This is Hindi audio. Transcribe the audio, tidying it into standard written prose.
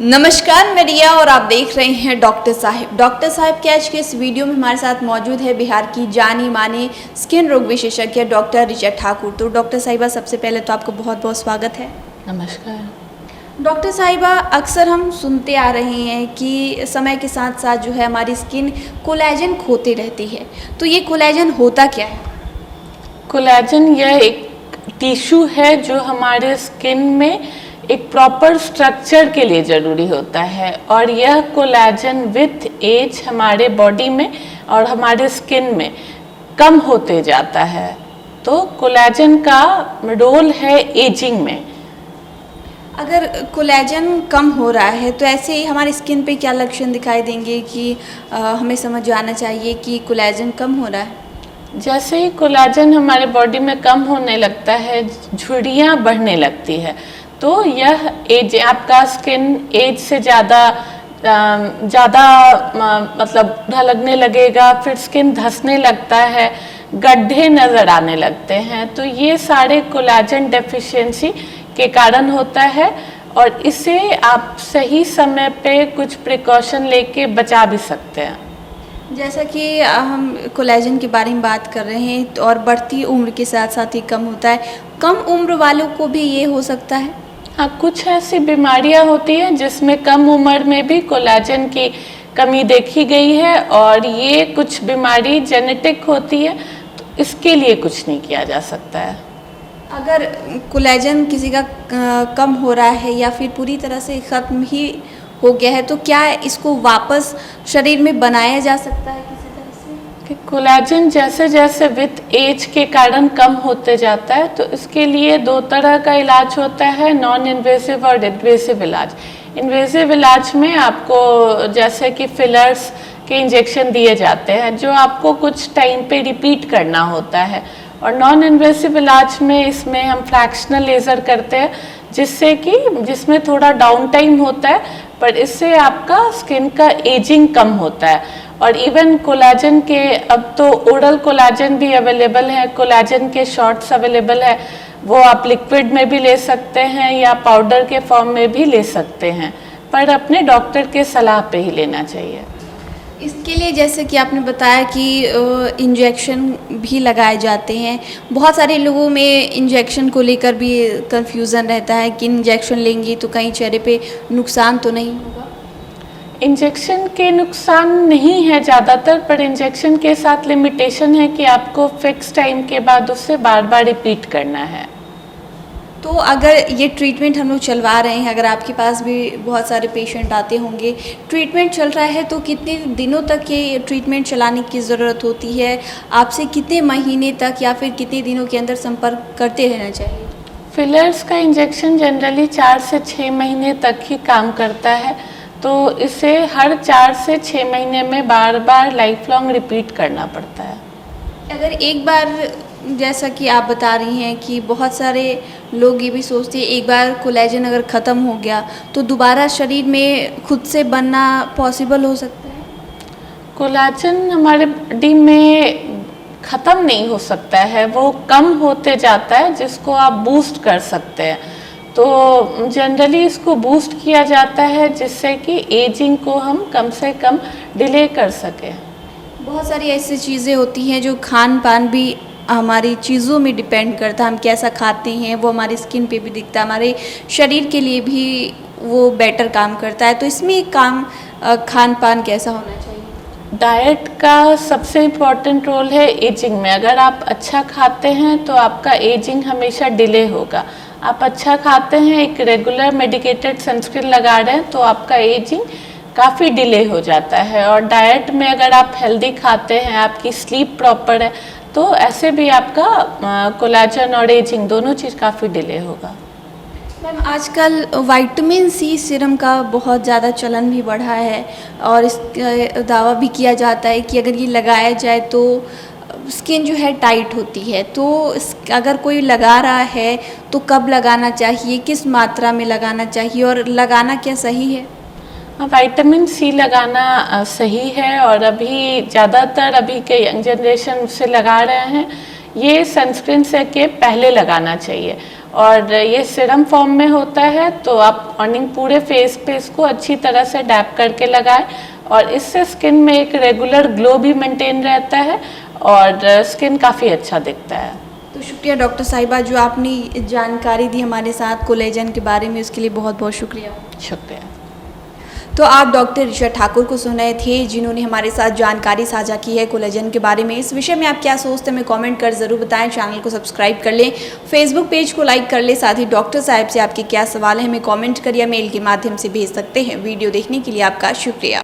नमस्कार, मैं रिया और आप देख रहे हैं डॉक्टर साहिब। डॉक्टर साहिब के आज के इस वीडियो में हमारे साथ मौजूद है बिहार की जानी मानी स्किन रोग विशेषज्ञ डॉक्टर ऋचा ठाकुर। तो डॉक्टर साहिबा, सबसे पहले तो आपको बहुत बहुत स्वागत है। नमस्कार। डॉक्टर साहिबा, अक्सर हम सुनते आ रहे हैं कि समय के साथ साथ जो है हमारी स्किन कोलेजन खोती रहती है। तो ये कोलेजन होता क्या है? कोलेजन यह एक टिश्यू है जो हमारे स्किन में एक प्रॉपर स्ट्रक्चर के लिए ज़रूरी होता है, और यह कोलेजन विथ एज हमारे बॉडी में और हमारे स्किन में कम होते जाता है। तो कोलेजन का रोल है एजिंग में। अगर कोलेजन कम हो रहा है तो ऐसे ही हमारी स्किन पे क्या लक्षण दिखाई देंगे कि हमें समझ आना चाहिए कि कोलेजन कम हो रहा है? जैसे ही कोलेजन हमारे बॉडी में कम होने लगता है, झुर्रियाँ बढ़ने लगती है, तो यह एज आपका स्किन एज से ज़्यादा मतलब ढलकने लगेगा, फिर स्किन धंसने लगता है, गड्ढे नज़र आने लगते हैं। तो ये सारे कोलेजन डेफिशिएंसी के कारण होता है, और इसे आप सही समय पे कुछ प्रिकॉशन लेके बचा भी सकते हैं। जैसा कि हम कोलेजन के बारे में बात कर रहे हैं, तो और बढ़ती उम्र के साथ साथ ही कम होता है। कम उम्र वालों को भी ये हो सकता है? हाँ, कुछ ऐसी बीमारियां होती हैं जिसमें कम उम्र में भी कोलेजन की कमी देखी गई है, और ये कुछ बीमारी जेनेटिक होती है, तो इसके लिए कुछ नहीं किया जा सकता है। अगर कोलेजन किसी का कम हो रहा है या फिर पूरी तरह से ख़त्म ही हो गया है, तो क्या इसको वापस शरीर में बनाया जा सकता है किसी तरह से? कोलेजन जैसे जैसे विथ एज के कारण कम होते जाता है, तो इसके लिए दो तरह का इलाज होता है, नॉन इन्वेसिव और इन्वेसिव इलाज। इन्वेसिव इलाज में आपको जैसे कि फिलर्स के इंजेक्शन दिए जाते हैं जो आपको कुछ टाइम पे रिपीट करना होता है, और नॉन इन्वेसिव इलाज में इसमें हम फ्रैक्शनल लेज़र करते हैं जिसमें थोड़ा डाउन टाइम होता है, पर इससे आपका स्किन का एजिंग कम होता है। और इवन कोलेजन के अब तो ओरल कोलेजन भी अवेलेबल है, कोलेजन के शॉट्स अवेलेबल है, वो आप लिक्विड में भी ले सकते हैं या पाउडर के फॉर्म में भी ले सकते हैं, पर अपने डॉक्टर के सलाह पे ही लेना चाहिए। इसके लिए जैसे कि आपने बताया कि इंजेक्शन भी लगाए जाते हैं। बहुत सारे लोगों में इंजेक्शन को लेकर भी कंफ्यूजन रहता है कि इंजेक्शन लेंगे तो कहीं चेहरे पे नुकसान तो नहीं होगा? इंजेक्शन के नुकसान नहीं है ज़्यादातर, पर इंजेक्शन के साथ लिमिटेशन है कि आपको फिक्स टाइम के बाद उससे बार बार रिपीट करना है। तो अगर ये ट्रीटमेंट हम लोग चलवा रहे हैं, अगर आपके पास भी बहुत सारे पेशेंट आते होंगे, ट्रीटमेंट चल रहा है, तो कितने दिनों तक ये ट्रीटमेंट चलाने की ज़रूरत होती है? आपसे कितने महीने तक या फिर कितने दिनों के अंदर संपर्क करते रहना चाहिए? फिलर्स का इंजेक्शन जनरली 4 से 6 महीने तक ही काम करता है, तो इसे हर 4 से 6 महीने में बार बार लाइफ लॉन्ग रिपीट करना पड़ता है। अगर एक बार, जैसा कि आप बता रही हैं कि बहुत सारे लोग ये भी सोचते हैं एक बार कोलेजन अगर ख़त्म हो गया तो दोबारा शरीर में खुद से बनना पॉसिबल हो सकता है? कोलेजन हमारे बॉडी में ख़त्म नहीं हो सकता है, वो कम होते जाता है, जिसको आप बूस्ट कर सकते हैं। तो जनरली इसको बूस्ट किया जाता है जिससे कि एजिंग को हम कम से कम डिले कर सकें। बहुत सारी ऐसी चीज़ें होती हैं जो खान पान भी हमारी चीज़ों में डिपेंड करता है। हम कैसा खाते हैं वो हमारी स्किन पे भी दिखता है, हमारे शरीर के लिए भी वो बेटर काम करता है। तो इसमें खान पान कैसा होना चाहिए? डाइट का सबसे इम्पॉर्टेंट रोल है एजिंग में। अगर आप अच्छा खाते हैं तो आपका एजिंग हमेशा डिले होगा। आप अच्छा खाते हैं, एक रेगुलर मेडिकेटेड सनस्क्रीन लगा रहे हैं, तो आपका एजिंग काफ़ी डिले हो जाता है। और डाइट में अगर आप हेल्दी खाते हैं, आपकी स्लीप प्रॉपर है, तो ऐसे भी आपका कोलेजन और एजिंग दोनों चीज़ काफ़ी डिले होगा। मैम, आजकल विटामिन सी सीरम का बहुत ज़्यादा चलन भी बढ़ा है, और इसका दावा भी किया जाता है कि अगर ये लगाया जाए तो स्किन जो है टाइट होती है। तो अगर कोई लगा रहा है तो कब लगाना चाहिए, किस मात्रा में लगाना चाहिए, और लगाना क्या सही है? विटामिन सी लगाना सही है, और अभी ज़्यादातर अभी के यंग जनरेशन उसे लगा रहे हैं। ये सनस्क्रीन से के पहले लगाना चाहिए, और ये सीरम फॉर्म में होता है, तो आप मॉर्निंग पूरे फेस पे इसको अच्छी तरह से डैप करके लगाएं और इससे स्किन में एक रेगुलर ग्लो भी मेंटेन रहता है और स्किन काफ़ी अच्छा दिखता है। तो शुक्रिया डॉक्टर साहिबा, जो आपने जानकारी दी हमारे साथ कोलेजन के बारे में, उसके लिए बहुत बहुत शुक्रिया। शुक्रिया। तो आप डॉक्टर ऋषा ठाकुर को सुन रहे थे, जिन्होंने हमारे साथ जानकारी साझा की है कोलेजन के बारे में। इस विषय में आप क्या सोचते हैं हमें कमेंट कर ज़रूर बताएं। चैनल को सब्सक्राइब कर लें, फेसबुक पेज को लाइक कर लें। साथ ही डॉक्टर साहब से आपके क्या सवाल हैं हमें कमेंट करिए, मेल के माध्यम से भेज सकते हैं। वीडियो देखने के लिए आपका शुक्रिया।